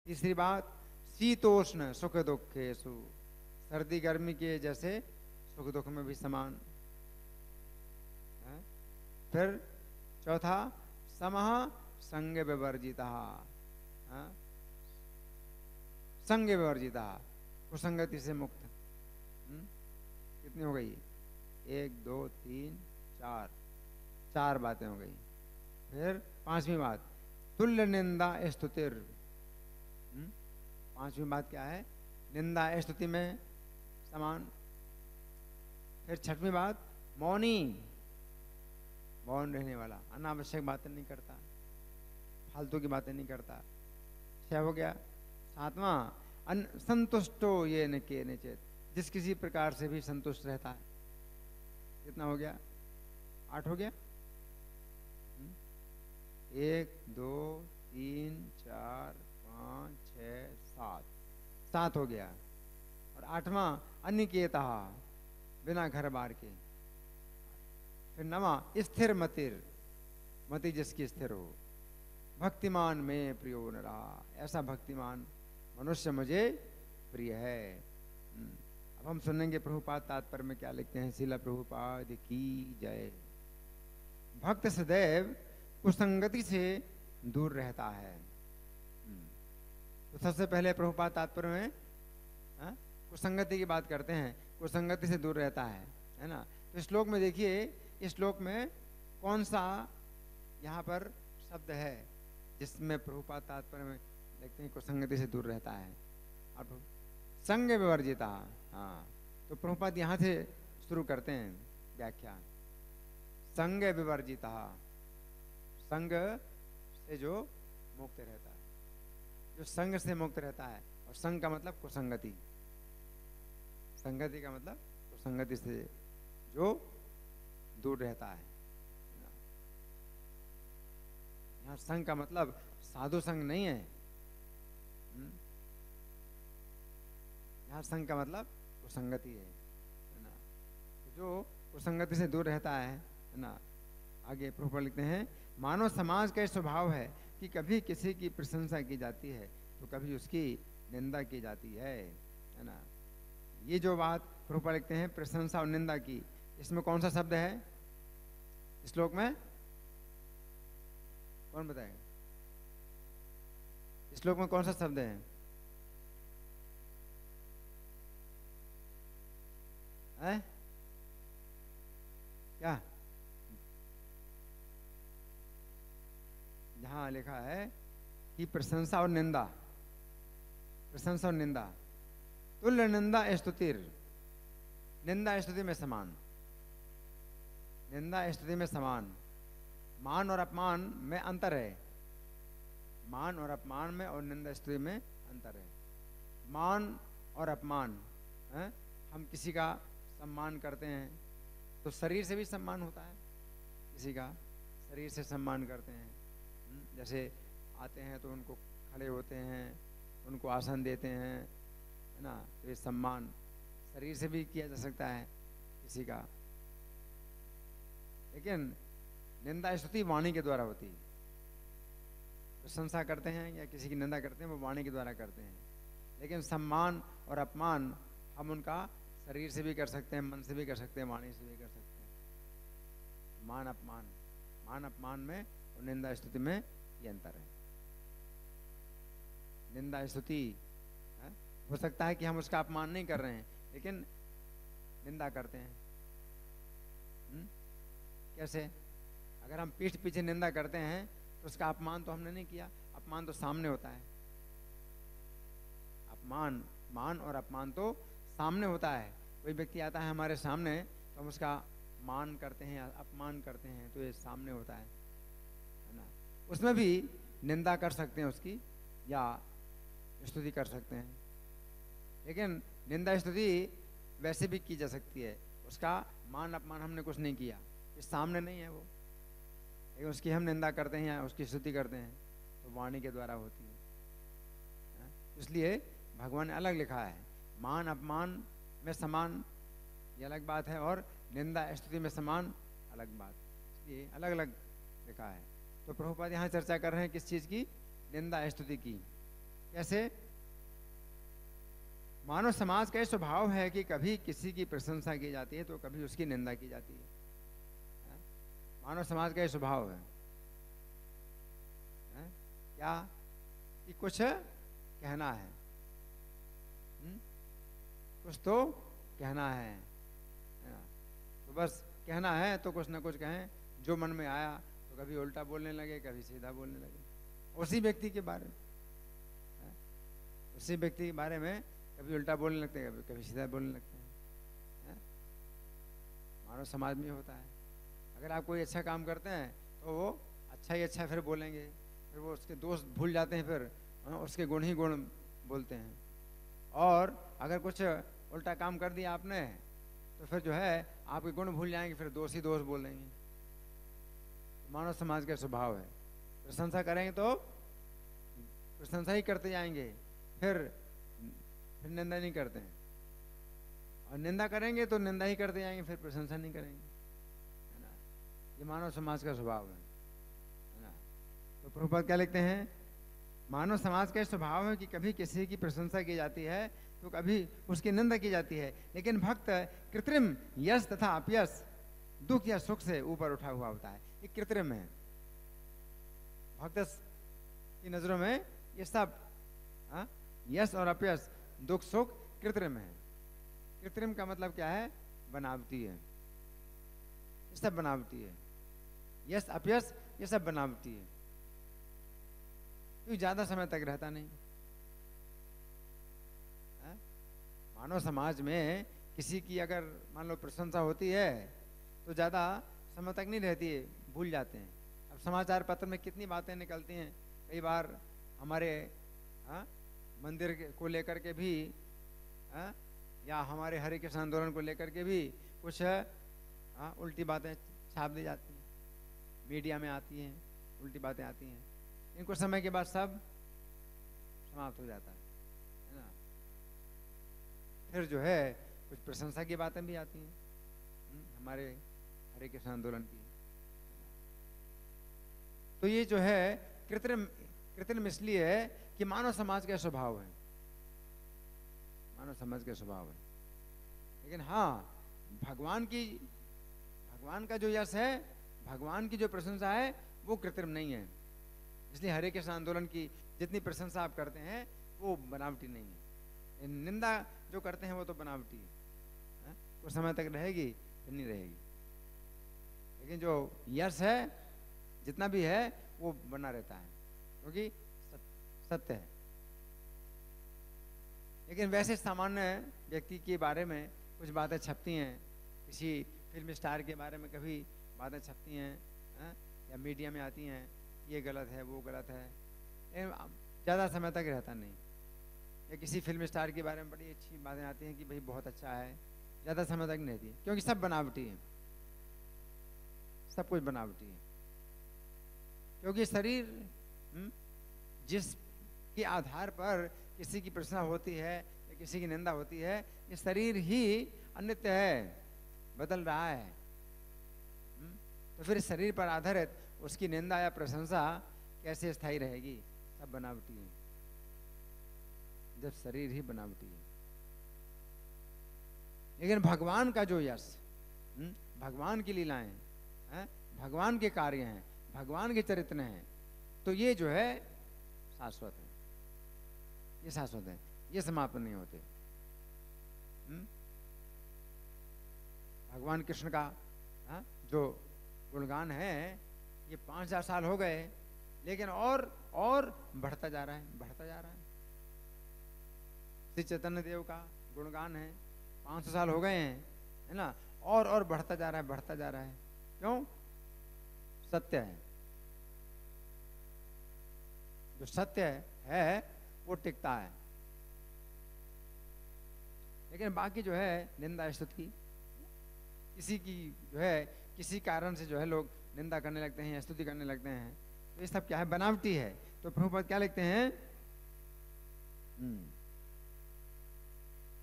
तीसरी बात, शीतोष्ण सुख दुखेषु, सर्दी गर्मी के जैसे सुख दुख में भी समान। फिर चौथा, समः संग विवर्जितः, संग विवर्जितः, कुसंगति से मुक्त। कितनी हो गई? 1 2 3 4, 4 बातें हो गई। फिर पांचवी बात, तुल्य निंदा स्तुतिर। पांचवी बात क्या है? निंदा स्तुति में समान। फिर छठवीं बात, मौनी, मौन रहने वाला, अनावश्यक बातें नहीं करता, फालतू की बातें नहीं करता। 6 हो गया। सातवां, संतुष्टो ये न के निचेत, जिस किसी प्रकार से भी संतुष्ट रहता है। कितना हो गया? 8 हो गया। 1 2 3 4 5 6 7, 7 हो गया। और 8वां, अनिकेता, बिना घर बार के। फिर 9वां, स्थिर मतिर, मति जिसकी स्थिर हो। भक्तिमान में प्रियो न रहा, ऐसा भक्तिमान मनुष्य मुझे प्रिय है। अब हम सुनेंगे प्रभुपाद तात्पर्य में क्या लिखते हैं। श्रील प्रभुपाद की जय। भक्त सदैव कुसंगति से दूर रहता है। तो सबसे पहले प्रभुपाद तात्पर्य में कुसंगति की बात करते हैं, कुसंगति से दूर रहता है ना। तो श्लोक में देखिए, इस श्लोक में कौन सा यहाँ पर शब्द है जिसमें प्रभुपाद तात्पर्य में लिखते हैं कुसंगति से दूर रहता है। अब संग विवर्जिता, हाँ, तो प्रभुपाद यहाँ से शुरू करते हैं व्याख्या। संग विवर्जिता, संग से जो मुक्त रहता है, जो संग से मुक्त रहता है। और संग का मतलब कुसंगति, संगति का मतलब कुसंगति से जो दूर रहता है। यहाँ संग का मतलब साधु संग नहीं है। यहाँ संग का मतलब कुसंगति है ना। तो जो कुसंगति से दूर रहता है ना। आगे प्रभुपाद लिखते हैं, मानव समाज का स्वभाव है कि कभी किसी की प्रशंसा की जाती है तो कभी उसकी निंदा की जाती है ना। ये जो बात प्रभुपाद लिखते हैं प्रशंसा और निंदा की, इसमें कौन सा शब्द है इस श्लोक में? कौन बताएगा? इस श्लोक में कौन सा शब्द है? क्या? जहां लिखा है कि प्रशंसा और निंदा, प्रशंसा और निंदा, तुल्य निंदा स्तुतिर, निंदा स्तुति में समान, निंदा स्तुति में समान। मान और अपमान में अंतर है, मान और अपमान में और निंदा स्तुति में अंतर है। मान और अपमान, हम किसी का सम्मान करते हैं तो शरीर से भी सम्मान होता है, किसी का शरीर से सम्मान करते हैं। जैसे आते हैं तो उनको खड़े होते हैं, उनको आसन देते हैं, है ना। तो ये सम्मान शरीर से भी किया जा सकता है किसी का। लेकिन निंदा स्तुति वाणी के द्वारा होती है। प्रशंसा करते हैं या किसी की निंदा करते हैं वो वाणी के द्वारा करते हैं। लेकिन सम्मान और अपमान हम उनका शरीर से भी कर सकते हैं, मन से भी कर सकते हैं, वाणी से भी कर सकते हैं। मान अपमान, मान अपमान में और निंदा स्तुति में ये अंतर है। निंदा स्तुति हो सकता है कि हम उसका अपमान नहीं कर रहे हैं लेकिन निंदा करते हैं। कैसे? अगर हम पीठ पीछे निंदा करते हैं तो उसका अपमान तो हमने नहीं किया, अपमान तो सामने होता है। अपमान, मान और अपमान तो सामने होता है। कोई व्यक्ति आता है हमारे सामने तो हम उसका मान करते हैं या अपमान करते हैं, तो ये सामने होता है ना। उसमें भी निंदा कर सकते हैं उसकी या स्तुति कर सकते हैं। लेकिन निंदा स्तुति वैसे भी की जा सकती है, उसका मान अपमान हमने कुछ नहीं किया, ये सामने नहीं है वो, लेकिन उसकी हम निंदा करते हैं या उसकी स्तुति करते हैं तो वाणी के द्वारा होती है। इसलिए भगवान ने अलग लिखा है, मान अपमान में समान ये अलग बात है और निंदा स्तुति में समान अलग बात, इसलिए अलग अलग लिखा है। तो प्रभुपाद यहाँ चर्चा कर रहे हैं किस चीज़ की? निंदा स्तुति की। कैसे? मानव समाज का स्वभाव है कि कभी किसी की प्रशंसा की जाती है तो कभी उसकी निंदा की जाती है। मानव समाज का स्वभाव है क्या कि कुछ कहना है, कुछ तो कहना है ना? तो बस कहना है तो कुछ ना कुछ कहें, जो मन में आया तो कभी उल्टा बोलने लगे, कभी सीधा बोलने लगे उसी व्यक्ति के बारे में, उसी व्यक्ति के बारे में कभी उल्टा बोलने लगते हैं, कभी सीधा बोलने लगते हैं। मानव समाज में होता है। अगर आप कोई अच्छा काम करते हैं तो वो अच्छा ही अच्छा फिर बोलेंगे, फिर वो उसके दोस्त भूल जाते हैं, फिर उसके गुण ही गुण बोलते हैं। और अगर कुछ उल्टा काम कर दिया आपने तो फिर जो है आपके गुण भूल जाएंगे, फिर दोस्त ही दोस्त बोलेंगे। मानव समाज का स्वभाव है। प्रशंसा करेंगे तो प्रशंसा ही करते जाएंगे, फिर निंदा नहीं करते हैं, और निंदा करेंगे तो निंदा ही करते जाएंगे, फिर प्रशंसा नहीं करेंगे, है ना? ये मानव समाज का स्वभाव है ना? तो प्रभुपाद क्या लिखते हैं? मानव समाज का स्वभाव है कि कभी किसी की प्रशंसा की जाती है तो कभी उसकी निंदा की जाती है, लेकिन भक्त कृत्रिम यश तथा अपयश, दुख या सुख से ऊपर उठा हुआ होता है। ये कृत्रिम है। भक्त की नजरों में ये सब यश और अपयश, दुख सुख कृत्रिम है। कृत्रिम का मतलब क्या है? बनावटी है। ये सब बनावटी है। यश अपयश ये सब बनावटी है, क्योंकि ज्यादा समय तक रहता नहीं। मानव समाज में किसी की अगर मान लो प्रशंसा होती है तो ज्यादा समय तक नहीं रहती है, भूल जाते हैं। अब समाचार पत्र में कितनी बातें निकलती हैं, कई बार हमारे मंदिर को लेकर के भी या हमारे हरे कृष्ण आंदोलन को लेकर के भी कुछ उल्टी बातें छाप दी जाती हैं, मीडिया में आती हैं, उल्टी बातें आती हैं। इनको समय के बाद सब समाप्त हो जाता है ना? फिर जो है कुछ प्रशंसा की बातें भी आती हैं हमारे हरे कृष्ण आंदोलन की। तो ये जो है कृत्रिम इसलिए है कि मानव समाज का स्वभाव है, मानव समाज का स्वभाव है। लेकिन हाँ, भगवान का जो यश है, भगवान की जो प्रशंसा है वो कृत्रिम नहीं है। इसलिए हरे कृष्ण आंदोलन की जितनी प्रशंसा आप करते हैं वो बनावटी नहीं है। निंदा जो करते हैं वो तो बनावटी है, कुछ समय तक रहेगी फिर नहीं रहेगी। लेकिन जो यश है जितना भी है वो बना रहता है, क्योंकि सत्य है। लेकिन वैसे सामान्य व्यक्ति के बारे में कुछ बातें छपती हैं, किसी फिल्म स्टार के बारे में कभी बातें छपती हैं या मीडिया में आती हैं, ये गलत है वो गलत है, ज़्यादा समय तक रहता नहीं। या किसी फिल्म स्टार के बारे में बड़ी अच्छी बातें आती हैं कि भाई बहुत अच्छा है, ज़्यादा समय तक नहीं रहती, क्योंकि सब बनावटी है, सब कुछ बनावटी है। क्योंकि शरीर जिसके आधार पर किसी की प्रशंसा होती है या किसी की निंदा होती है, ये शरीर ही अनित्य है, बदल रहा है। तो फिर शरीर पर आधारित उसकी निंदा या प्रशंसा कैसे स्थायी रहेगी? सब बनावटी है, जब शरीर ही बनावटी है। लेकिन भगवान का जो यश, भगवान की लीलाएं, भगवान के कार्य हैं, भगवान के चरित्र हैं, तो ये जो है शाश्वत है, ये शाश्वत है, ये समाप्त नहीं होते। भगवान कृष्ण का जो गुणगान है ये 5000 साल हो गए, लेकिन और बढ़ता जा रहा है, बढ़ता जा रहा है। श्री चैतन्य देव का गुणगान है 500 साल हो गए हैं, है ना, और बढ़ता जा रहा है, बढ़ता जा रहा है। क्यों? सत्य है। जो सत्य है वो टिकता है। लेकिन बाकी जो है निंदा स्तुति, किसी की जो है किसी कारण से जो है लोग निंदा करने लगते हैं, स्तुति करने लगते हैं, तो ये सब क्या है? बनावटी है। तो प्रभुपाद क्या लिखते हैं?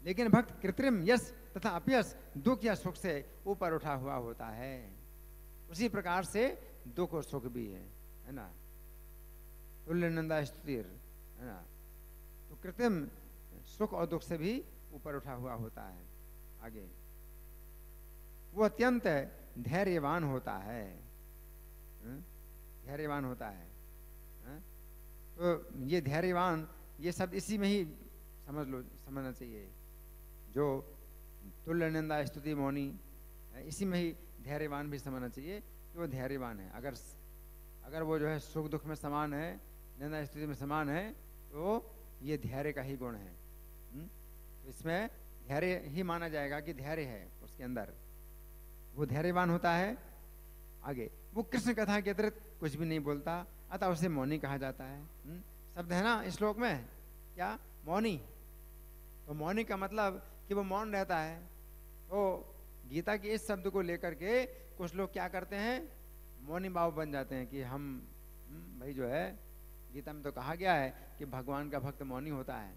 लेकिन भक्त कृत्रिम यश तथा अपयश, दुख या सुख से ऊपर उठा हुआ होता है। उसी प्रकार से दुख और सुख भी है ना? तुल्य निंदा स्तुति, है ना? कृत्रिम सुख और दुख से भी ऊपर उठा हुआ होता है। आगे, वो अत्यंत धैर्यवान होता है, धैर्यवान होता है। तो ये धैर्यवान, ये शब्द इसी में ही समझना चाहिए। जो तुल्य निंदा स्तुति मौनी, इसी में ही धैर्यवान भी समझना चाहिए कि वो धैर्यवान है। अगर वो जो है सुख दुख में समान है, निंदा स्तुति में समान है, तो ये धैर्य का ही गुण है। तो इसमें धैर्य ही माना जाएगा कि धैर्य है उसके अंदर, वो धैर्यवान होता है। आगे, वो कृष्ण कथा के अतिरिक्त कुछ भी नहीं बोलता, अतः उसे मौनी कहा जाता है। शब्द है ना इस श्लोक में, क्या? मौनी। तो मौनी का मतलब कि वो मौन रहता है। तो गीता के इस शब्द को लेकर के कुछ लोग क्या करते हैं, मौनी भाव बन जाते हैं कि हम भाई जो है, गीता में तो कहा गया है कि भगवान का भक्त मौनी होता है,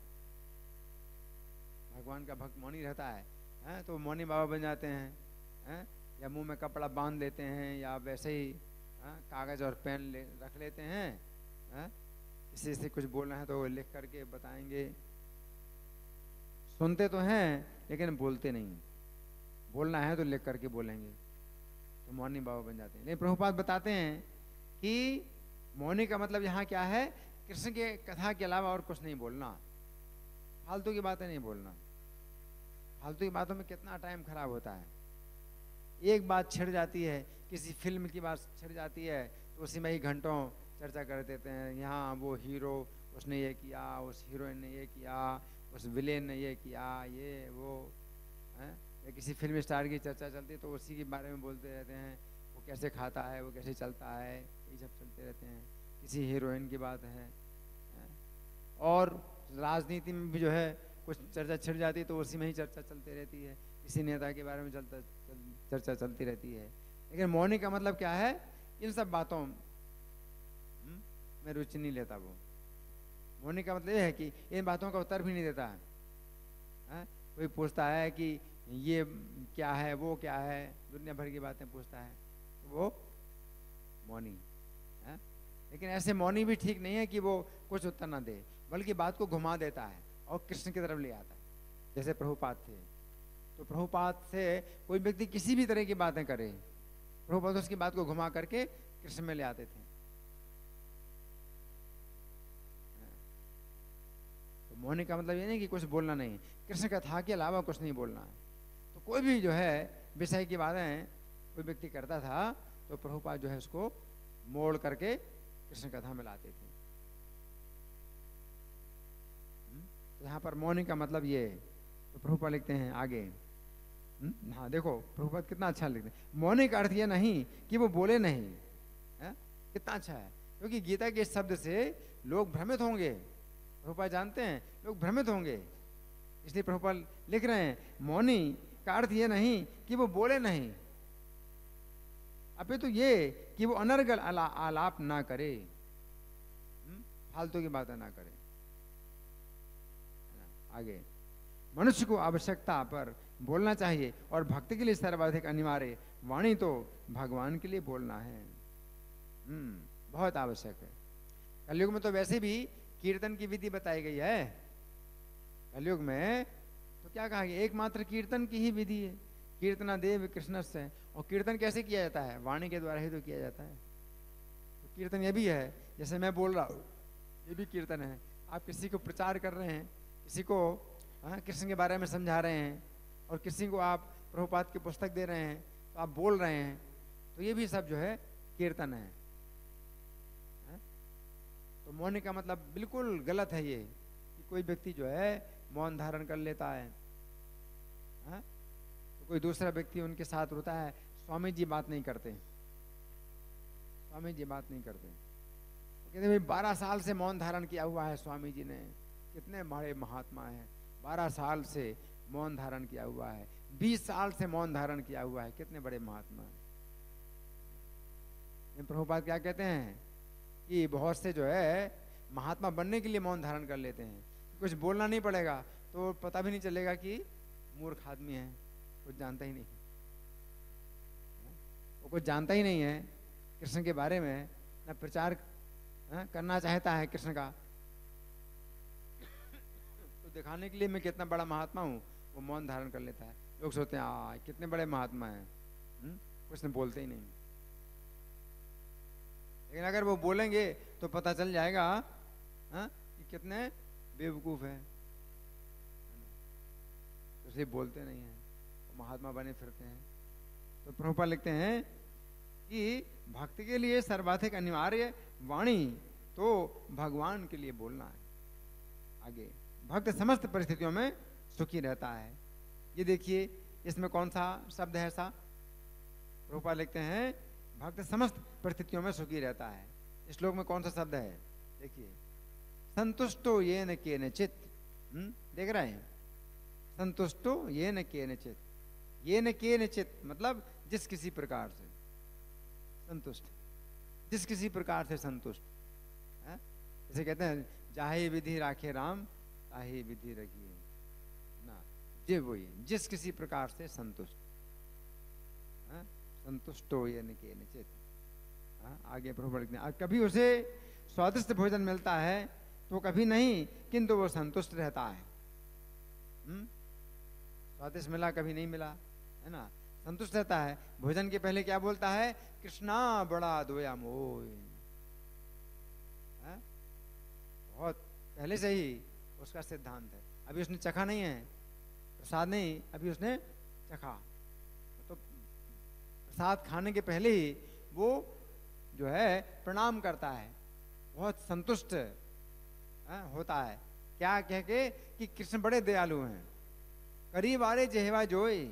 भगवान का भक्त मौनी रहता है, तो मौनी बाबा बन जाते हैं, या मुंह में कपड़ा बांध लेते हैं, या वैसे ही कागज और पेन रख लेते हैं, किसी से कुछ बोलना है तो लिख करके बताएंगे। सुनते तो हैं लेकिन बोलते नहीं, बोलना है तो लिख करके बोलेंगे, तो मौनी बाबा बन जाते हैं। लेकिन प्रभुपाद बताते हैं कि मौनी का मतलब यहाँ क्या है, कृष्ण के कथा के अलावा और कुछ नहीं बोलना, फालतू की बातें नहीं बोलना। फालतू की बातों में कितना टाइम खराब होता है। एक बात छिड़ जाती है, किसी फिल्म की बात छिड़ जाती है, तो उसी में ही घंटों चर्चा कर देते हैं। यहाँ वो हीरो, उसने ये किया, उस हीरोइन ने ये किया, उस विलेन ने ये किया, ये वो है। या किसी फिल्म स्टार की चर्चा चलती है तो उसी के बारे में बोलते रहते हैं, वो कैसे खाता है, वो कैसे चलता है, ये सब चलते रहते हैं। किसी हीरोइन की बात है। और राजनीति में भी जो है कुछ चर्चा छिड़ जाती है तो उसी में ही चर्चा चलती रहती है, किसी नेता के बारे में चर्चा चलती रहती है। लेकिन मौनी का मतलब क्या है, इन सब बातों में रुचि नहीं लेता वो। मौनी का मतलब ये है कि इन बातों का उत्तर भी नहीं देता है। कोई पूछता है कि ये क्या है, वो क्या है, दुनिया भर की बातें पूछता है, तो वो मौनी है। लेकिन ऐसे मौनी भी ठीक नहीं है कि वो कुछ उत्तर ना दे, बल्कि बात को घुमा देता है और कृष्ण की तरफ ले आता है। जैसे प्रभुपाद थे, तो प्रभुपाद से कोई व्यक्ति किसी भी तरह की बातें करे, प्रभुपाद उसकी बात को घुमा करके कृष्ण में ले आते थे। तो मौनी का मतलब ये नहीं कि कुछ बोलना नहीं, कृष्ण कथा के अलावा कुछ नहीं बोलना है। तो कोई भी जो है विषय की बातें कोई व्यक्ति करता था तो प्रभुपाद जो है उसको मोड़ करके कृष्ण कथा में लाते थे। तो यहाँ पर मौनी का मतलब ये। तो प्रभुपाद लिखते हैं आगे, हाँ देखो प्रभुपाद कितना अच्छा लिखते हैं। मौनी का अर्थ ये नहीं कि वो बोले नहीं है? कितना अच्छा है, क्योंकि गीता के इस शब्द से लोग भ्रमित होंगे। प्रभुपाद जानते हैं लोग भ्रमित होंगे, इसलिए प्रभुपाद लिख रहे हैं मौनी का अर्थ ये नहीं कि वो बोले नहीं, अपितु ये कि वो अनर्गल आलाप ना करे, फालतू की बातें ना करे। आगे, मनुष्य को आवश्यकता पर बोलना चाहिए और भक्ति के लिए सर्वाधिक अनिवार्य वाणी तो भगवान के लिए बोलना है। बहुत आवश्यक है। कलयुग में तो वैसे भी कीर्तन की विधि बताई गई है। कलयुग में तो क्या कहा गया, एकमात्र कीर्तन की ही विधि है, कीर्तना देव कृष्ण से। और कीर्तन कैसे किया जाता है, वाणी के द्वारा ही तो किया जाता है। तो कीर्तन ये भी है, जैसे मैं बोल रहा हूँ ये भी कीर्तन है। आप किसी को प्रचार कर रहे हैं, किसी को कृष्ण के बारे में समझा रहे हैं, और किसी को आप प्रभुपाद की पुस्तक दे रहे हैं, तो आप बोल रहे हैं, तो ये भी सब जो है कीर्तन है। तो मौन का मतलब बिल्कुल गलत है ये कि कोई व्यक्ति जो है मौन धारण कर लेता है, तो कोई दूसरा व्यक्ति उनके साथ होता है, स्वामी जी बात नहीं करते, स्वामी जी बात नहीं करते। तो कहते भाई 12 साल से मौन धारण किया हुआ है स्वामी जी ने, कितने बड़े महात्मा हैं, 12 साल से मौन धारण किया हुआ है, 20 साल से मौन धारण किया हुआ है, कितने बड़े महात्मा हैं। प्रभुपाद क्या कहते हैं कि बहुत से जो है महात्मा बनने के लिए मौन धारण कर लेते हैं, कुछ बोलना नहीं पड़ेगा तो पता भी नहीं चलेगा कि मूर्ख आदमी है, कुछ जानता ही नहीं, वो कुछ जानता ही नहीं है कृष्ण के बारे में, न प्रचार करना चाहता है कृष्ण का, उसको दिखाने के लिए मैं कितना बड़ा महात्मा हूँ, वो मौन धारण कर लेता है। लोग सोचते हैं कितने बड़े महात्मा हैं, कुछ नहीं बोलते ही नहीं। लेकिन अगर वो बोलेंगे तो पता चल जाएगा कि कितने बेवकूफ़ हैं, तो सिर्फ बोलते नहीं हैं, महात्मा बने फिरते हैं। तो प्रभुपाद लिखते हैं कि भक्त के लिए सर्वाधिक अनिवार्य वाणी तो भगवान के लिए बोलना है। आगे, भक्त समस्त परिस्थितियों में सुखी रहता है। ये देखिए इसमें कौन सा शब्द है ऐसा? प्रभुपाद लिखते हैं भक्त समस्त परिस्थितियों में सुखी रहता है। इस श्लोक में कौन सा शब्द है? देखिए, संतुष्टो येन केनचित्। देख रहे हैं, संतुष्टो येन केनचित्। येन केनचित् मतलब जिस किसी प्रकार से संतुष्ट, जिस किसी प्रकार से संतुष्ट। जैसे कहते हैं जाहे विधि राखे राम ताहे विधि रखिए ना, जे वही जिस किसी प्रकार से संतुष्ट। संतुष्टो येन केनचित्। आगे प्रभु लिखते हैं कभी उसे स्वादिष्ट भोजन मिलता है तो कभी नहीं, किंतु वो संतुष्ट रहता है। स्वादिष्ट मिला कभी नहीं मिला, है ना, संतुष्ट रहता है। भोजन के पहले क्या बोलता है? कृष्णा बड़ा दोया मोय। बहुत पहले से ही उसका सिद्धांत है। अभी उसने चखा नहीं है प्रसाद, नहीं अभी उसने चखा, तो प्रसाद खाने के पहले ही वो जो है प्रणाम करता है, बहुत संतुष्ट होता है। क्या कह के कि कृष्ण बड़े दयालु हैं। करीब आ रहे जेहवा जोई,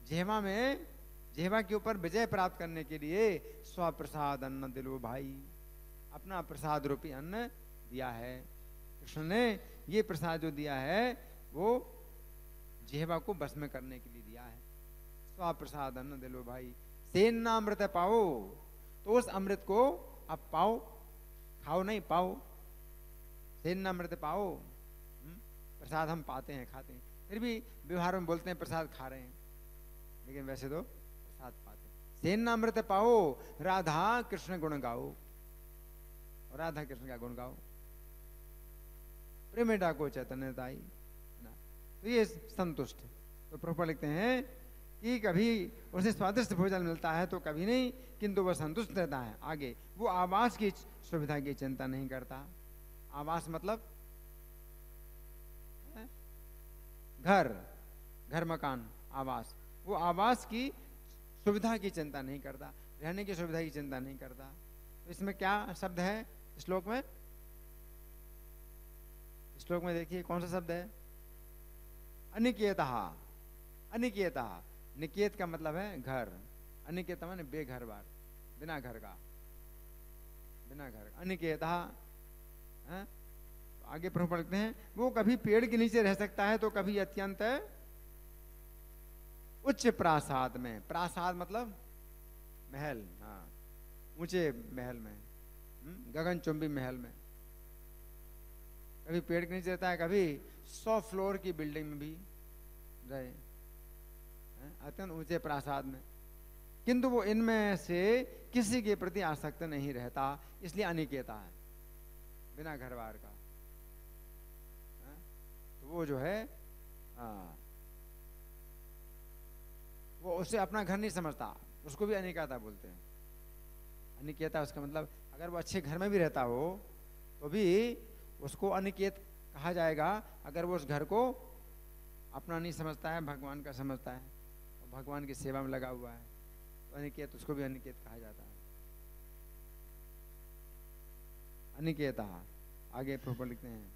जेहवा में, जेहवा के ऊपर विजय प्राप्त करने के लिए स्वप्रसाद अन्न दिलो भाई, अपना प्रसाद रूपी अन्न दिया है। कृष्ण ने ये प्रसाद जो दिया है वो जेहवा को बस में करने के लिए दिया है। स्वप्रसाद अन्न दिलो भाई, सेन्ना अमृत पाओ, तो उस अमृत को अब पाओ, खाओ नहीं पाओ। सेन्ना अमृत पाओ, प्रसाद हम पाते हैं, खाते हैं, फिर भी व्यवहार में बोलते हैं प्रसाद खा रहे हैं, लेकिन वैसे तो प्रसाद पाते हैं। सेन्ना अमृत पाओ, राधा कृष्ण गुण गाओ, और राधा कृष्ण का गुण गाओ। प्रेम डाको चैतन्यताई, तो ये संतुष्ट। तो प्रभुपाद लिखते हैं कि कभी उसे स्वादिष्ट भोजन मिलता है तो कभी नहीं, किंतु वह संतुष्ट रहता है। आगे, वो आवास की सुविधा की चिंता नहीं करता। आवास मतलब घर, घर मकान, आवास। वो आवास की सुविधा की चिंता नहीं करता, रहने की सुविधा की चिंता नहीं करता। तो इसमें क्या शब्द है श्लोक में? श्लोक में देखिए कौन सा शब्द है? अनिकेतः। अनिकेतः, निकेत का मतलब है घर, अनिकेत माने बेघर बार, बिना घर का, बिना घर। अनिकेतः। आगे प्रभु लिखते हैं वो कभी पेड़ के नीचे रह सकता है तो कभी अत्यंत उच्च प्रासाद में। प्रासाद मतलब महल, ऊंचे महल में, गगनचुंबी महल में। कभी पेड़ के नीचे रहता है, कभी 100 फ्लोर की बिल्डिंग में भी रहे, अत्यंत ऊंचे प्रासाद में, किंतु वो इनमें से किसी के प्रति आसक्त नहीं रहता, इसलिए अनिकेता है, बिना घर बार का। तो वो जो है वो उसे अपना घर नहीं समझता, उसको भी अनिकेता बोलते हैं। अनिकेता उसका मतलब अगर वो अच्छे घर में भी रहता हो तो भी उसको अनिकेत कहा जाएगा, अगर वो उस घर को अपना नहीं समझता है, भगवान का समझता है और भगवान की सेवा में लगा हुआ है, तो अनिकेत, उसको भी अनिकेत कहा जाता है। अनिकेता। आगे प्रभु लिखते हैं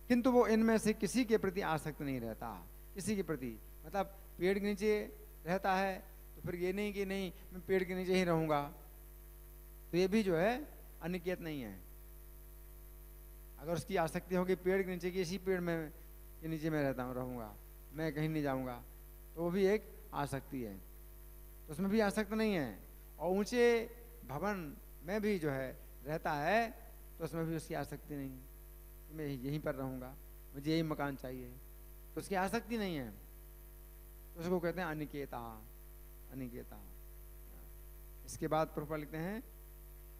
किंतु वो इनमें से किसी के प्रति आसक्त नहीं रहता। किसी के प्रति मतलब पेड़ के नीचे रहता है तो फिर ये नहीं कि नहीं मैं पेड़ के नीचे ही रहूंगा, तो ये भी जो है अनिकेत नहीं है। अगर उसकी आसक्ति होगी पेड़ के नीचे की, इसी पेड़ में के नीचे मैं रहूंगा, मैं कहीं नहीं जाऊंगा, तो वो भी एक आसक्ति है, तो उसमें भी आसक्त नहीं है। और ऊंचे भवन में भी जो है रहता है तो उसमें भी उसकी आसक्ति नहीं, मैं यहीं पर रहूंगा, मुझे यही मकान चाहिए, तो उसकी आसक्ति नहीं है, तो उसको कहते हैं अनिकेता। अनिकेता। इसके बाद प्रभुपाद लिखते हैं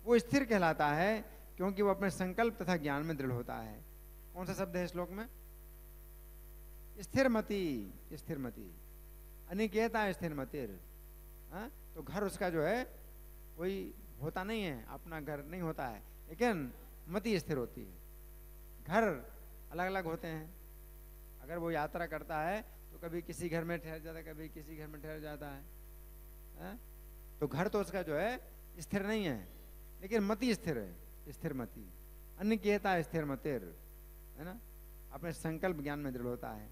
वो स्थिर कहलाता है क्योंकि वो अपने संकल्प तथा ज्ञान में दृढ़ होता है। कौन सा शब्द है श्लोक में? स्थिरमति, स्थिरमति, अनिकेता स्थिरमतिर। हाँ, तो घर उसका जो है कोई होता नहीं है, अपना घर नहीं होता है, लेकिन मति स्थिर होती है। घर अलग अलग होते हैं। अगर वो यात्रा करता है तो कभी किसी घर में ठहर जाता है, कभी किसी घर में ठहर जाता है। हाँ? तो घर तो उसका जो है स्थिर नहीं है, लेकिन मति स्थिर है, स्थिर मति, अनिकेता स्थिर मतिर, है ना। अपने संकल्प ज्ञान में दृढ़ होता है।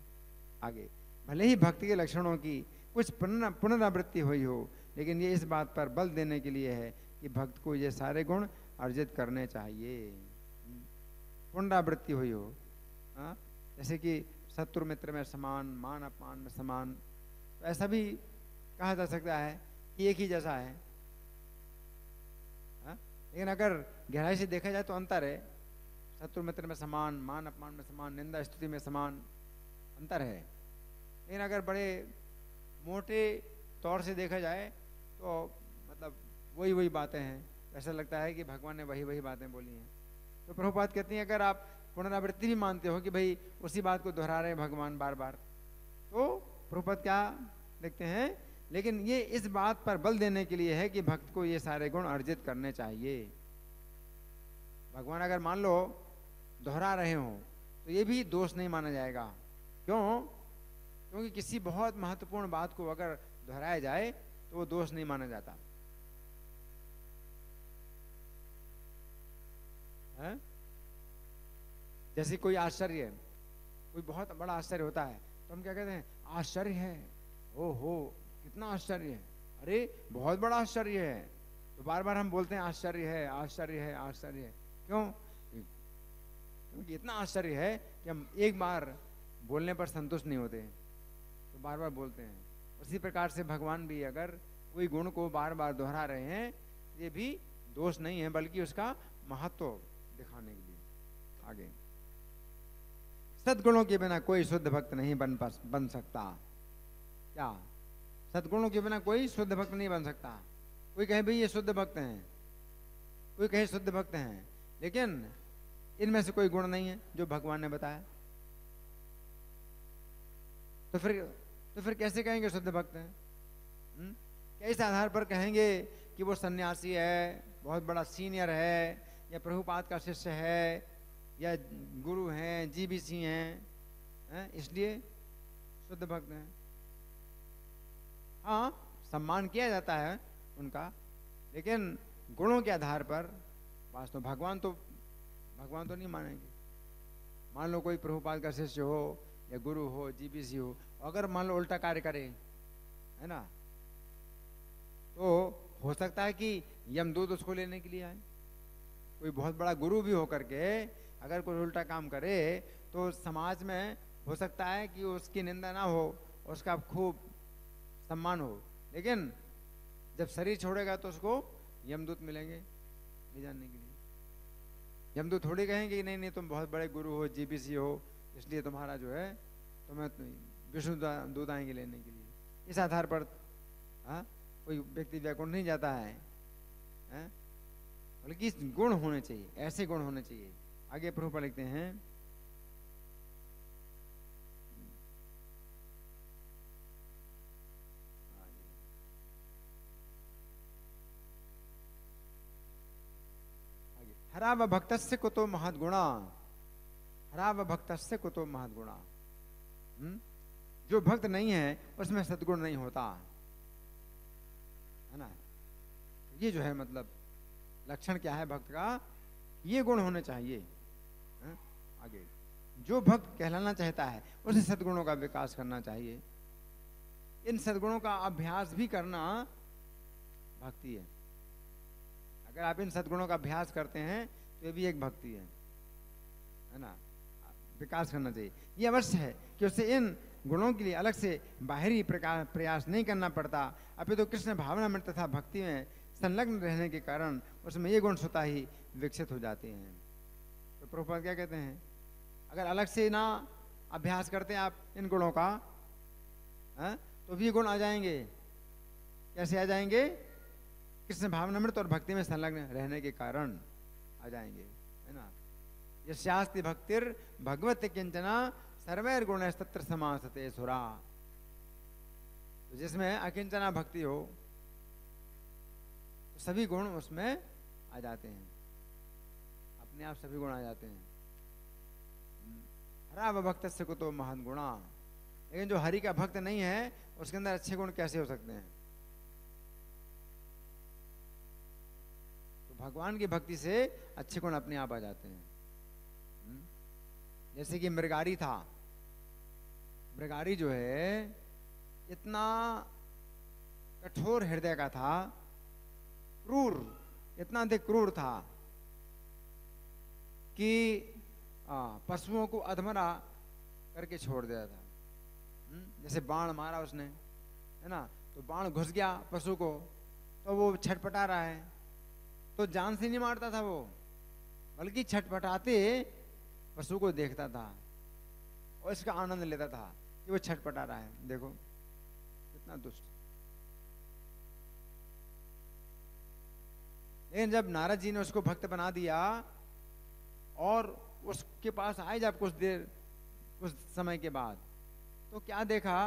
आगे, भले ही भक्ति के लक्षणों की कुछ पुनरावृत्ति हुई हो, लेकिन ये इस बात पर बल देने के लिए है कि भक्त को ये सारे गुण अर्जित करने चाहिए। पुनरावृत्ति हुई हो, हाँ, जैसे कि शत्रु मित्र में समान, मान अपमान में समान, तो ऐसा भी कहा जा सकता है कि एक ही जैसा है। हाँ? लेकिन अगर गहराई से देखा जाए तो अंतर है। शत्रु मित्र में समान, मान अपमान में समान, निंदा स्तुति में समान, अंतर है। लेकिन अगर बड़े मोटे तौर से देखा जाए तो मतलब वही वही बातें हैं। ऐसा लगता है कि भगवान ने वही वही बातें बोली हैं। तो प्रभुपाद कहती हैं अगर आप पुनरावृत्ति भी मानते हो कि भाई उसी बात को दोहरा रहे हैं भगवान बार बार, तो प्रभुपाद क्या लिखते हैं, लेकिन ये इस बात पर बल देने के लिए है कि भक्त को ये सारे गुण अर्जित करने चाहिए। भगवान अगर मान लो दोहरा रहे हो तो ये भी दोष नहीं माना जाएगा। क्यों? क्योंकि किसी बहुत महत्वपूर्ण बात को अगर दोहराया जाए तो वो दोष नहीं माना जाता है? जैसे कोई आश्चर्य, कोई बहुत बड़ा आश्चर्य होता है तो हम क्या कहते हैं, आश्चर्य है, ओहो कितना आश्चर्य है, अरे बहुत बड़ा आश्चर्य है। तो बार बार हम बोलते हैं आश्चर्य है, आश्चर्य है, आश्चर्य है। क्यों? क्योंकि इतना आश्चर्य है कि हम एक बार बोलने पर संतुष्ट नहीं होते, तो बार बार बोलते हैं। उसी प्रकार से भगवान भी अगर कोई गुण को बार बार दोहरा रहे हैं, ये भी दोष नहीं है, बल्कि उसका महत्व दिखाने के लिए। आगे, सद्गुणों के बिना कोई शुद्ध भक्त नहीं बन सकता। क्या? सद्गुणों के बिना कोई शुद्ध भक्त नहीं बन सकता। कोई कहे भाई ये शुद्ध भक्त हैं, कोई कहे शुद्ध भक्त हैं, लेकिन इनमें से कोई गुण नहीं है जो भगवान ने बताया, तो फिर कैसे कहेंगे शुद्ध भक्त हैं? किस आधार पर कहेंगे कि वो सन्यासी है, बहुत बड़ा सीनियर है, या प्रभुपाद का शिष्य है, या गुरु हैं, जीबीसी हैं, इसलिए शुद्ध भक्त हैं? हाँ, सम्मान किया जाता है उनका, लेकिन गुणों के आधार पर वास्तव भगवान तो नहीं मानेंगे। मान लो कोई प्रभुपाद का शिष्य हो या गुरु हो, जीबीसी हो, अगर मान लो उल्टा कार्य करे, है ना, तो हो सकता है कि यमदूत उसको लेने के लिए आए। कोई बहुत बड़ा गुरु भी हो करके अगर कोई उल्टा काम करे तो समाज में हो सकता है कि उसकी निंदा ना हो, उसका खूब सम्मान हो, लेकिन जब शरीर छोड़ेगा तो उसको यमदूत मिलेंगे ले जाने के लिए। यमदूत थोड़ी कहेंगे कि नहीं नहीं तुम बहुत बड़े गुरु हो, जीबीसी हो, इसलिए तुम्हारा जो है तुम्हें विष्णु दूत आएंगे लेने के लिए। इस आधार पर कोई व्यक्ति वैकुंठ नहीं जाता है, बल्कि गुण होने चाहिए, ऐसे गुण होने चाहिए। आगे प्रभुपाद लिखते हैं, हराव भक्तस्य कुतो महद्गुणा, हराव भक्तस्य कुतो महद्गुणा। जो भक्त नहीं है उसमें सद्गुण नहीं होता, है ना। ये जो है मतलब लक्षण क्या है भक्त का, ये गुण होने चाहिए। आगे, जो भक्त कहलाना चाहता है उसे सद्गुणों का विकास करना चाहिए। इन सद्गुणों का अभ्यास भी करना भक्ति है। अगर आप इन सद्गुणों का अभ्यास करते हैं तो ये भी एक भक्ति है ना। विकास करना चाहिए। ये अवश्य है कि उससे इन गुणों के लिए अलग से बाहरी प्रयास नहीं करना पड़ता, अपितु तो कृष्ण भावना में तथा भक्ति में संलग्न रहने के कारण उसमें ये गुण स्वतः ही विकसित हो जाते हैं। तो प्रभुपाद क्या कहते हैं, अगर अलग से ना अभ्यास करते हैं आप इन गुणों का, तो भी ये गुण आ जाएंगे। कैसे आ जाएंगे? कृष्ण भावनामृत और भक्ति में संलग्न रहने के कारण आ जाएंगे, है ना। यस्यास्ति भक्तिर भगवत किंचना सर्वैर गुणस्तत्र समासते सुरा। तो जिसमें अकिंचना भक्ति हो तो सभी गुण उसमें आ जाते हैं, अपने आप सभी गुण आ जाते हैं। हरा भक्त से को तो महान गुणा, लेकिन जो हरि का भक्त नहीं है उसके अंदर अच्छे गुण कैसे हो सकते हैं? तो भगवान की भक्ति से अच्छे गुण अपने आप आ जाते हैं। जैसे कि मृगारी था, मृगारी जो है इतना कठोर हृदय का था, क्रूर, इतना अधिक क्रूर था कि पशुओं को अधमरा करके छोड़ दिया था। जैसे बाण मारा उसने, है ना, तो बाण घुस गया पशु को, तो वो छटपटा रहा है, तो जान से नहीं मारता था वो, बल्कि छटपटाते पशु को देखता था और इसका आनंद लेता था कि वो छटपटा रहा है, देखो कितना दुष्ट। लेकिन जब नारद जी ने उसको भक्त बना दिया और उसके पास आए जब कुछ समय के बाद, तो क्या देखा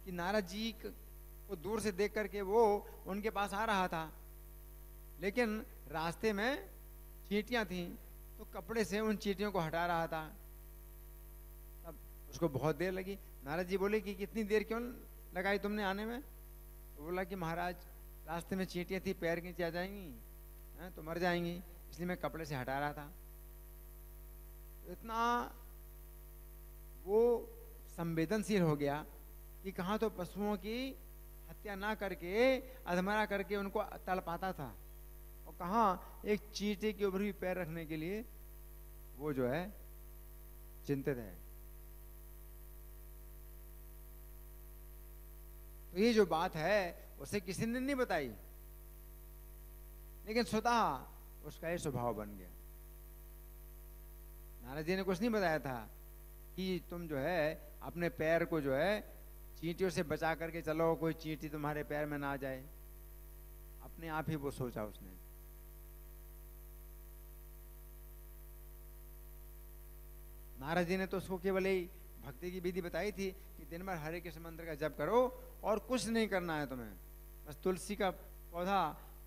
कि नारद जी को दूर से देख करके वो उनके पास आ रहा था, लेकिन रास्ते में चींटियां थीं, तो कपड़े से उन चींटियों को हटा रहा था। तब उसको बहुत देर लगी। नारद जी बोले कि कितनी देर क्यों लगाई तुमने आने में? तो बोला कि महाराज रास्ते में चींटियां थी, पैर नीचे आ जाएंगी तो मर जाएंगी, इसलिए मैं कपड़े से हटा रहा था। तो इतना वो संवेदनशील हो गया कि कहाँ तो पशुओं की हत्या ना करके अधमरा करके उनको तड़पाता था, और कहाँ एक चींटी के ऊपर भी पैर रखने के लिए वो जो है चिंतित है। तो ये जो बात है उसे किसी ने नहीं बताई, लेकिन स्वतः उसका ये स्वभाव बन गया। नारद जी ने कुछ नहीं बताया था कि तुम जो है अपने पैर को जो है चींटियों से बचा करके चलो, कोई चींटी तुम्हारे पैर में ना आ जाए। अपने आप ही वो सोचा उसने। नारद जी ने तो उसको केवल ही भक्ति की विधि बताई थी कि दिन भर हरे कृष्ण मंत्र का जप करो और कुछ नहीं करना है तुम्हें, बस तुलसी का पौधा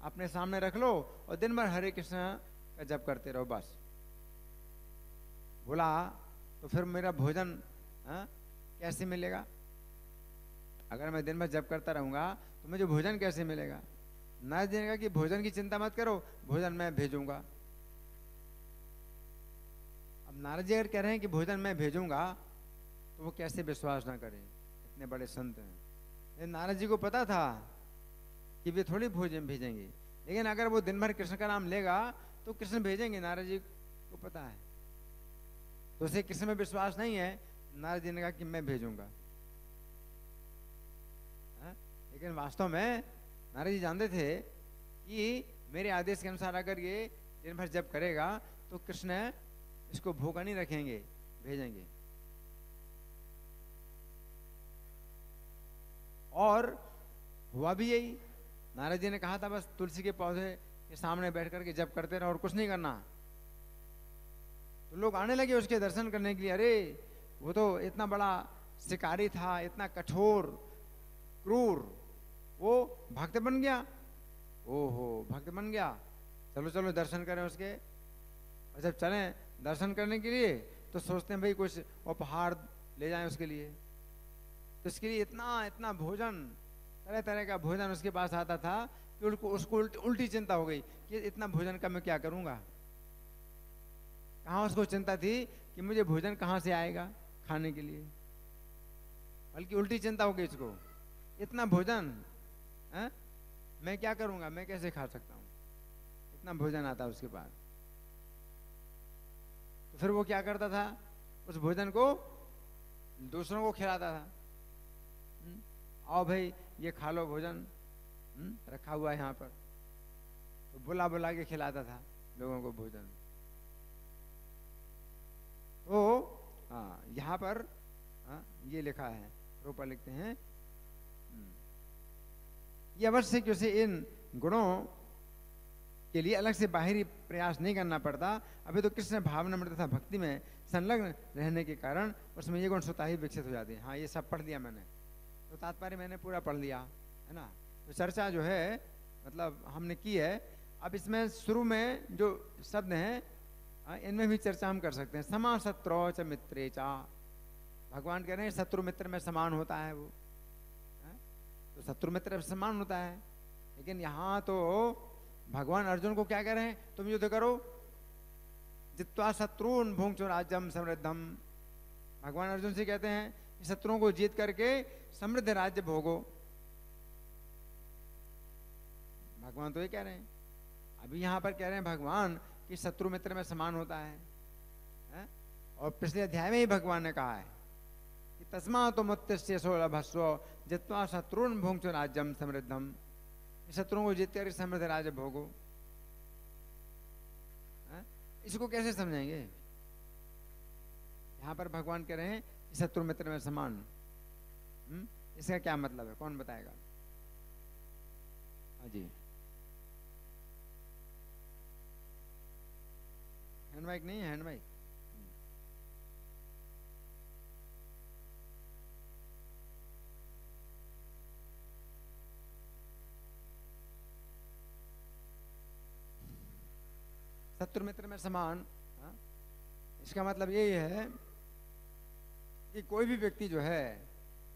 अपने सामने रख लो और दिन भर हरे कृष्ण का जप करते रहो बस। बोला तो फिर मेरा भोजन कैसे मिलेगा? अगर मैं दिन भर जप करता रहूंगा तो मुझे भोजन कैसे मिलेगा? नारद जी ने कहा कि भोजन की चिंता मत करो, भोजन मैं भेजूंगा। अब नारद जी अगर कह रहे हैं कि भोजन मैं भेजूंगा तो वो कैसे विश्वास ना करें, इतने बड़े संत हैं। नारद जी को पता था कि वे थोड़ी भोजन भेजेंगे, लेकिन अगर वो दिन भर कृष्ण का नाम लेगा तो कृष्ण भेजेंगे, नारद जी को पता है। तो उसे कृष्ण में विश्वास नहीं है, नारद जी ने कहा कि मैं भेजूंगा। लेकिन वास्तव में नारद जी जानते थे कि मेरे आदेश के अनुसार अगर ये दिन भर जप करेगा तो कृष्ण इसको भूखा नहीं रखेंगे, भेजेंगे। और हुआ भी यही। नारद जी ने कहा था बस तुलसी के पौधे के सामने बैठ करके जप करते रहो और कुछ नहीं करना। तो लोग आने लगे उसके दर्शन करने के लिए। अरे वो तो इतना बड़ा शिकारी था, इतना कठोर क्रूर, वो भक्त बन गया। ओहो, भक्त बन गया, चलो चलो दर्शन करें उसके। और जब चलें दर्शन करने के लिए तो सोचते हैं भाई कुछ उपहार ले जाएं उसके लिए। तो इसके लिए इतना इतना भोजन, तरह तरह का भोजन उसके पास आता था कि उसको उल्टी चिंता हो गई कि इतना भोजन का मैं क्या करूंगा। कहाँ उसको चिंता थी कि मुझे भोजन कहाँ से आएगा खाने के लिए, बल्कि उल्टी चिंता हो गई इसको, इतना भोजन मैं क्या करूंगा, मैं कैसे खा सकता हूँ, इतना भोजन आता उसके पास। तो फिर वो क्या करता था, उस भोजन को दूसरों को खिलाता था। आओ भाई ये खा लो भोजन, रखा हुआ है यहाँ पर। तो बुला बुला के खिलाता था लोगों को भोजन। तो यहाँ पर ये लिखा है, रूपा लिखते हैं, ये अवश्य कि उसे इन गुणों के लिए अलग से बाहरी प्रयास नहीं करना पड़ता। अभी तो कृष्ण भावना में तथा भक्ति में संलग्न रहने के कारण उसमें ये गुण स्वतः ही विकसित हो जाते हैं। हाँ, ये सब पढ़ लिया मैंने, तो तात्पर्य मैंने पूरा पढ़ लिया है ना। तो चर्चा जो है मतलब हमने की है। अब इसमें शुरू में जो शब्द हैं इनमें भी चर्चा हम कर सकते हैं। समा शत्रु च मित्रे चा, भगवान कह रहे हैं शत्रु मित्र में समान होता है वो है? तो शत्रु मित्र समान होता है, लेकिन यहाँ तो भगवान अर्जुन को क्या कह रहे हैं, तुम युद्ध करो, जित्वा शत्रुन भुंक्ष्व राज्यम समृद्धम। भगवान अर्जुन से कहते हैं कि शत्रुओं को जीत करके समृद्ध राज्य भोगो। भगवान तो ये कह रहे हैं। अभी यहाँ पर कह रहे हैं भगवान कि शत्रु मित्र में समान होता है? और पिछले अध्याय में ही भगवान ने कहा है कि तस्मा तो मुत्तिष्य सोलभस्व जित्वा शत्रुन भुंक्ष्व राज्यम समृद्धम। शत्रुओं को जीत कर समृद्ध राज्य भोगो। इसको कैसे समझेंगे? यहाँ पर भगवान कह रहे हैं कि शत्रु मित्र में समान। इसका क्या मतलब है, कौन बताएगा? हाँ जी, हैंड माइक नहीं है, हैंड माइक। शत्रु मित्र में समान, इसका मतलब यही है कि कोई भी व्यक्ति जो है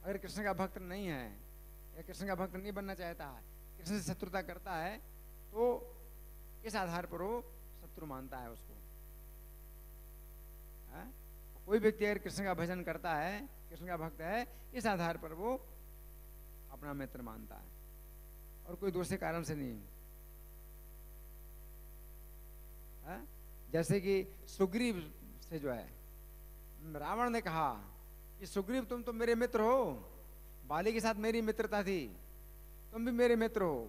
अगर कृष्ण का भक्त नहीं है या कृष्ण का भक्त नहीं बनना चाहता है, कृष्ण से शत्रुता करता है, तो इस आधार पर वो शत्रु मानता है उसको। कोई व्यक्ति अगर कृष्ण का भजन करता है, कृष्ण का भक्त है, इस आधार पर वो अपना मित्र मानता है और कोई दूसरे कारण से नहीं। जैसे कि सुग्रीव से जो है रावण ने कहा कि सुग्रीव तुम तो मेरे मित्र हो, बाली के साथ मेरी मित्रता थी, तुम भी मेरे मित्र हो,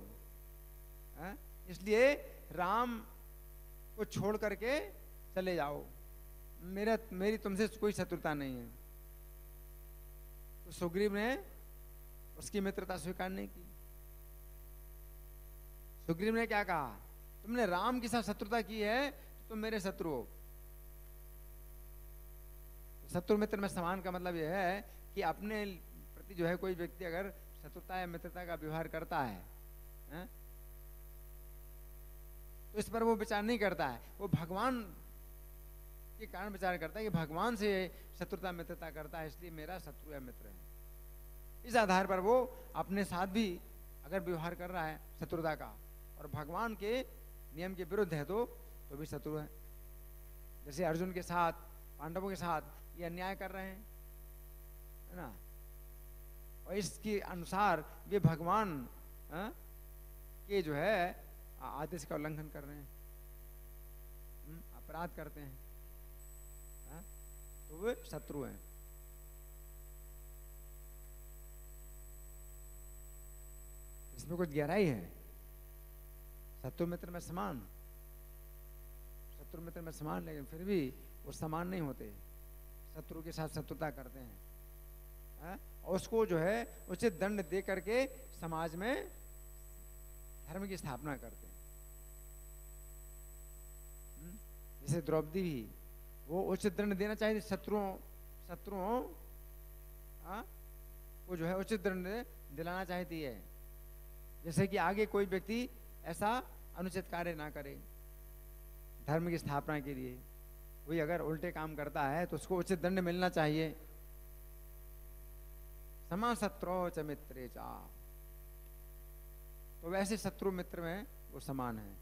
इसलिए राम को छोड़ करके चले जाओ, मेरी तुमसे कोई शत्रुता नहीं है। तो सुग्रीव ने उसकी मित्रता स्वीकार नहीं की। सुग्रीव ने क्या कहा, तुमने राम के साथ शत्रुता की है तो तुम मेरे शत्रु हो। शत्रु मित्र में समान का मतलब यह है कि अपने प्रति जो है कोई व्यक्ति अगर शत्रुता या मित्रता का व्यवहार करता है, तो इस पर वो विचार नहीं करता है, वो भगवान के कारण विचार करता है कि भगवान से शत्रुता मित्रता करता है, इसलिए मेरा शत्रु या मित्र है। इस आधार पर वो अपने साथ भी अगर व्यवहार कर रहा है शत्रुता का और भगवान के नियम के विरुद्ध है तो भी शत्रु है। जैसे अर्जुन के साथ, पांडवों के साथ ये अन्याय कर रहे हैं, है ना, और इसके अनुसार वे भगवान के जो है आदेश का उल्लंघन कर रहे हैं, अपराध करते हैं, तो वे शत्रु हैं। इसमें कुछ गहराई है। शत्रु मित्र में समान, शत्रु मित्र में समान, लेकिन फिर भी वो समान नहीं होते, शत्रु के साथ शत्रुता करते हैं, और उसको जो है उचित दंड दे करके समाज में धर्म की स्थापना करते हैं। जैसे द्रौपदी भी वो उचित दंड देना चाहिए शत्रुओं को जो है उचित दंड दिलाना चाहती है, जैसे कि आगे कोई व्यक्ति ऐसा अनुचित कार्य ना करे धर्म की स्थापना के लिए। कोई अगर उल्टे काम करता है तो उसको उचित दंड मिलना चाहिए। समा शत्रु च मित्रे चा, तो वैसे शत्रु मित्र में वो समान है।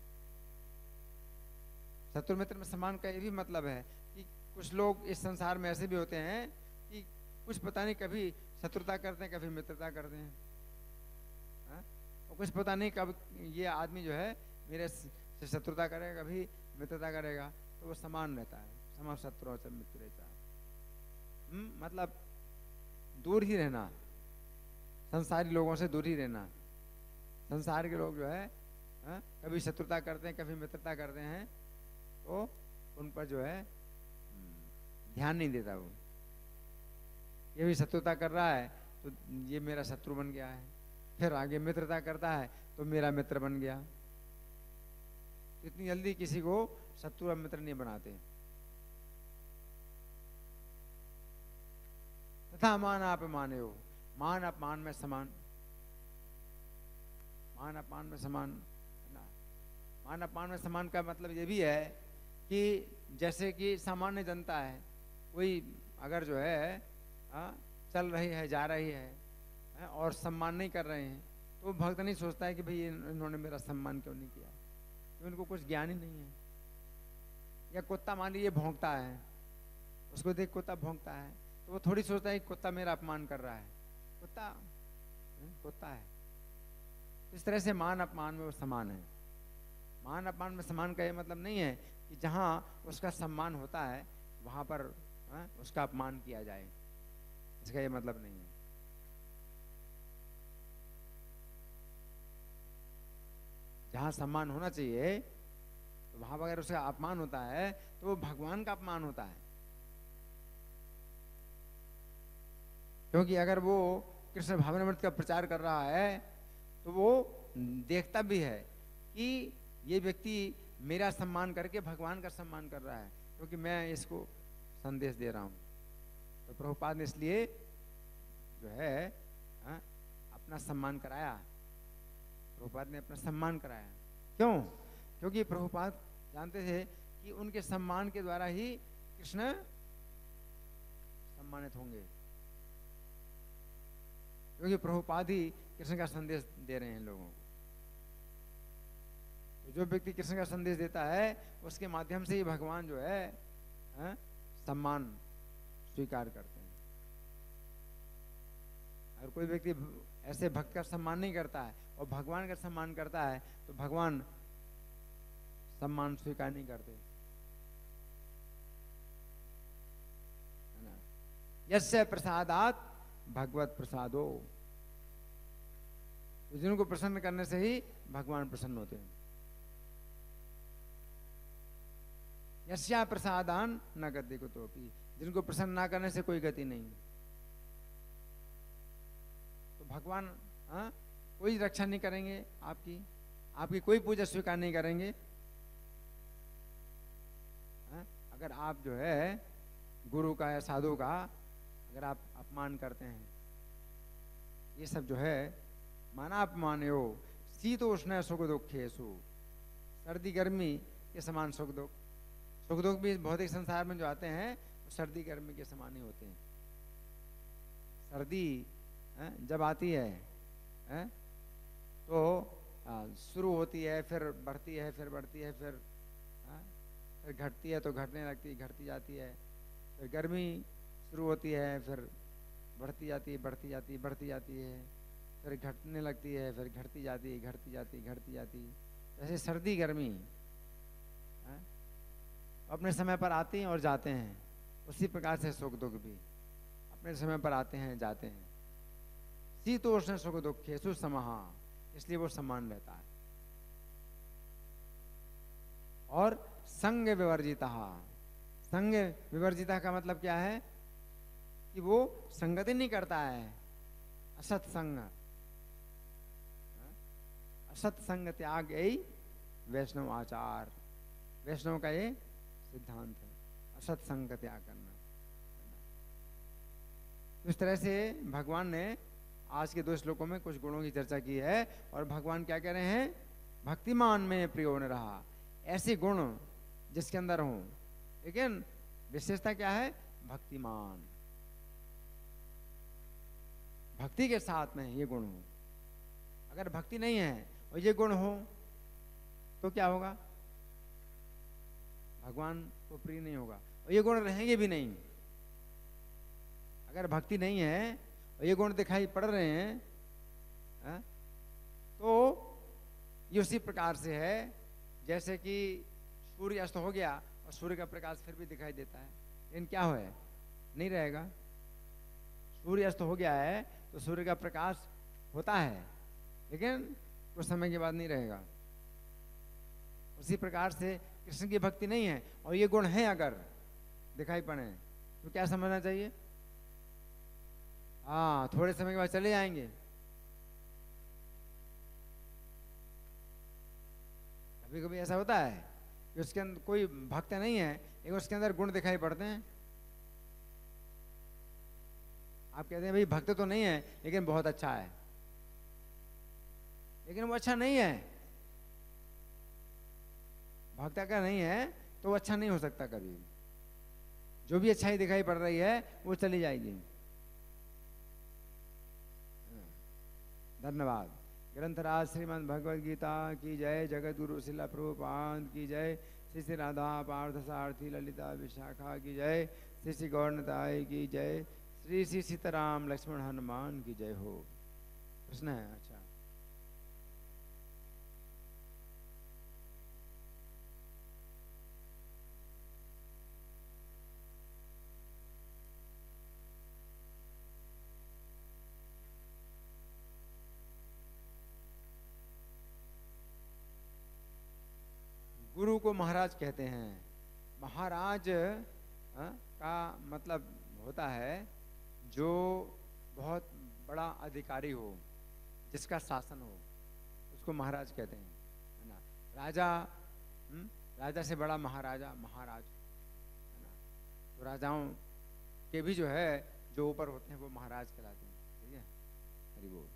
शत्रु मित्र में समान का ये भी मतलब है कि कुछ लोग इस संसार में ऐसे भी होते हैं कि कुछ पता नहीं कभी शत्रुता करते हैं, कभी मित्रता करते हैं, और कुछ पता नहीं कब ये आदमी जो है मेरे से शत्रुता करेगा, कभी मित्रता करेगा, तो वो समान रहता है। समा शत्रु च मित्रे चा, मतलब दूर ही रहना, संसारी लोगों से दूर ही रहना। संसार के लोग जो है कभी शत्रुता करते हैं, कभी मित्रता करते हैं, तो उन पर जो है ध्यान नहीं देता। वो ये भी शत्रुता कर रहा है तो ये मेरा शत्रु बन गया है, फिर आगे मित्रता करता है तो मेरा मित्र बन गया। तो इतनी जल्दी किसी को शत्रु और मित्र नहीं बनाते। तथा मान अपमान हो, मान अपमान में समान, मान अपमान में समान है ना। मान अपमान में समान का मतलब ये भी है कि जैसे कि सामान्य जनता है, कोई अगर जो है चल रही है, जा रही है और सम्मान नहीं कर रहे हैं, तो भक्त नहीं सोचता है कि भाई इन्होंने मेरा सम्मान क्यों नहीं किया, क्योंकि उनको कुछ ज्ञान ही नहीं है। या कुत्ता मान लीजिए भौंकता है, उसको देख कुत्ता भौंकता है, तो वो थोड़ी सोचता है कि कुत्ता मेरा अपमान कर रहा है, कुत्ता कुत्ता है। इस तरह से मान अपमान में वो समान है। मान अपमान में समान का ये मतलब नहीं है कि जहाँ उसका सम्मान होता है वहाँ पर उसका अपमान किया जाए, इसका ये मतलब नहीं है। जहाँ सम्मान होना चाहिए तो वहाँ पर अगर उसका अपमान होता है तो वो भगवान का अपमान होता है। क्योंकि अगर वो कृष्ण भावनामृत का प्रचार कर रहा है तो वो देखता भी है कि ये व्यक्ति मेरा सम्मान करके भगवान का सम्मान कर रहा है, क्योंकि मैं इसको संदेश दे रहा हूँ। तो प्रभुपाद ने इसलिए जो है अपना सम्मान कराया, प्रभुपाद ने अपना सम्मान कराया। क्यों? क्योंकि प्रभुपाद जानते थे कि उनके सम्मान के द्वारा ही कृष्ण सम्मानित होंगे, क्योंकि प्रभुपाद ही कृष्ण का संदेश दे रहे हैं लोगों को। तो जो व्यक्ति कृष्ण का संदेश देता है उसके माध्यम से ही भगवान जो है सम्मान स्वीकार करते हैं। अगर कोई व्यक्ति ऐसे भक्त का सम्मान नहीं करता है और भगवान का सम्मान करता है तो भगवान सम्मान स्वीकार नहीं करते, है ना। यस्य प्रसादात भगवत प्रसादो, तो जिनको प्रसन्न करने से ही भगवान प्रसन्न होते हैं। यस्या प्रसादान न गति कुतोपि, जिनको प्रसन्न ना करने से कोई गति नहीं। तो भगवान कोई रक्षा नहीं करेंगे आपकी कोई पूजा स्वीकार नहीं करेंगे। अगर आप जो है गुरु का या साधु का अगर आप अपमान करते हैं, ये सब जो है मानापमान हो, शीतोष्ण सुख दुखेषु, सर्दी गर्मी के समान सुख दुख। सुख दुख भी भौतिक संसार में जो आते हैं वो सर्दी गर्मी के समान ही होते हैं। सर्दी जब आती है तो शुरू होती है, फिर बढ़ती है, फिर बढ़ती है, फिर घटती है, तो घटने लगती, घटती जाती है। फिर गर्मी शुरू होती है, फिर बढ़ती जाती, बढ़ती जाती, बढ़ती जाती है, फिर घटने लगती है, फिर घटती जाती, घटती जाती, घटती जाती। जैसे सर्दी गर्मी अपने समय पर आते हैं और जाते हैं, उसी प्रकार से सुख दुख भी अपने समय पर आते हैं, जाते हैं। शीतोष्ण सुख दुखेषु समहा, इसलिए वो समान रहता है। और संग विवर्जिता, संग विवर्जिता का मतलब क्या है कि वो संगति नहीं करता है। असत्संग, असत्संग त्याग यही वैष्णव आचार, वैष्णव का ये सिद्धांत है, असत्संग का त्याग करना। इस तरह से भगवान ने आज के 2 श्लोकों में कुछ गुणों की चर्चा की है। और भगवान क्या कह रहे हैं? भक्तिमान में प्रियो न रहा, ऐसे गुण जिसके अंदर हों, लेकिन विशेषता क्या है? भक्तिमान, भक्ति के साथ में ये गुण हो। अगर भक्ति नहीं है और ये गुण हो तो क्या होगा? भगवान को प्रिय नहीं होगा और ये गुण रहेंगे भी नहीं। अगर भक्ति नहीं है और ये गुण दिखाई पड़ रहे हैं तो ये उसी प्रकार से है जैसे कि सूर्य अस्त हो गया और सूर्य का प्रकाश फिर भी दिखाई देता है, लेकिन क्या हो है? नहीं रहेगा। सूर्य अस्त हो गया है तो सूर्य का प्रकाश होता है, लेकिन कुछ समय के बाद नहीं रहेगा। उसी प्रकार से कृष्ण की भक्ति नहीं है और ये गुण है अगर दिखाई पड़े तो क्या समझना चाहिए? हाँ, थोड़े समय के बाद चले जाएंगे, कभी कभी ऐसा होता है कि उसके अंदर कोई भक्त नहीं है लेकिन उसके अंदर गुण दिखाई पड़ते हैं। आप कहते हैं भाई भक्त तो नहीं है लेकिन बहुत अच्छा है, लेकिन वो अच्छा नहीं है। भक्त अगर नहीं है तो वो अच्छा नहीं हो सकता कभी। जो भी अच्छाई दिखाई पड़ रही है वो चली जाएगी। धन्यवाद। ग्रंथराज श्रीमद् भगवद गीता की जय। जगत गुरु शिला प्रभुपाद की जय। श्री श्री राधा पार्थ सारथी ललिता विशाखा की जय। श्री श्री गौरताई की जय। श्री श्री सीताराम लक्ष्मण हनुमान की जय हो। प्रश्न है? अच्छा, गुरु को महाराज कहते हैं। महाराज का मतलब होता है जो बहुत बड़ा अधिकारी हो, जिसका शासन हो, उसको महाराज कहते हैं, है ना। राजा, राजा से बड़ा महाराजा महाराज, है ना। तो राजाओं के भी जो है जो ऊपर होते हैं वो महाराज कहलाते हैं। ठीक है, हरि बोल।